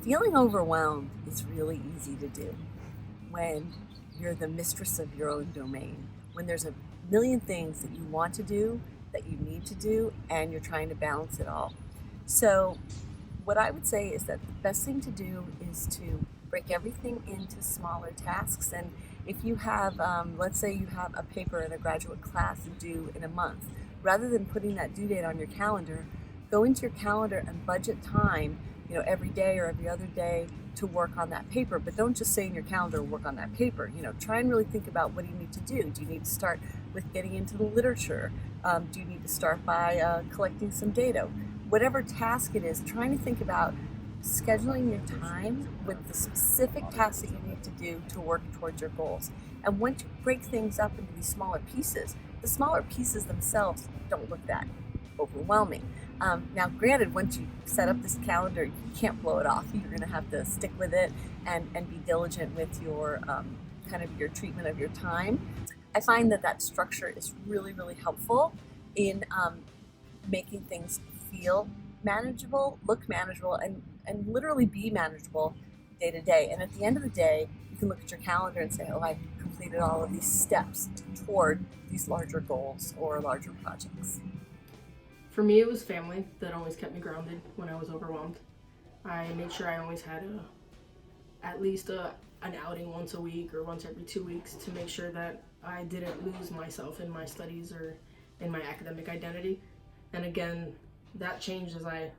Feeling overwhelmed is really easy to do when you're the mistress of your own domain, when there's a million things that you want to do, that you need to do, and you're trying to balance it all. So, what I would say is that the best thing to do is to break everything into smaller tasks. And if you have, let's say you have a paper in a graduate class due in a month, rather than putting that due date on your calendar, go into your calendar and budget time, every day or every other day to work on that paper. But don't just say in your calendar, work on that paper. Try and really think about what do you need to do. Do you need to start with getting into the literature? Do you need to start by collecting some data? Whatever task it is, trying to think about scheduling your time with the specific tasks that you need to do to work towards your goals. And once you break things up into these smaller pieces, the smaller pieces themselves don't look that overwhelming. Now, granted, once you set up this calendar, you can't blow it off. You're going to have to stick with it and be diligent with your kind of your treatment of your time. I find that structure is really, really helpful in making things feel manageable, look manageable, and literally be manageable day to day. And at the end of the day, you can look at your calendar and say, oh, I've completed all of these steps toward these larger goals or larger projects. For me, it was family that always kept me grounded when I was overwhelmed. I made sure I always had at least an outing once a week or once every 2 weeks to make sure that I didn't lose myself in my studies or in my academic identity. And again, that changed as I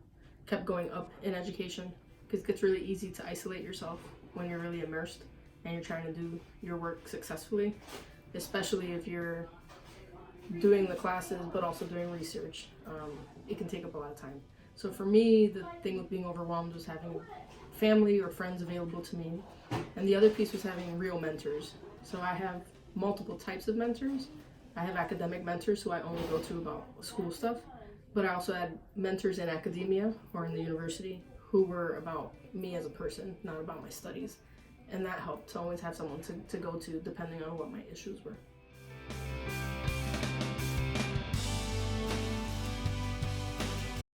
kept going up in education because it gets really easy to isolate yourself when you're really immersed and you're trying to do your work successfully, especially if you're doing the classes but also doing research. It can take up a lot of time. So for me, the thing with being overwhelmed was having family or friends available to me, and the other piece was having real mentors. So I have multiple types of mentors. I have academic mentors who I only go to about school stuff, but I also had mentors in academia or in the university who were about me as a person, not about my studies. And that helped to always have someone to go to depending on what my issues were.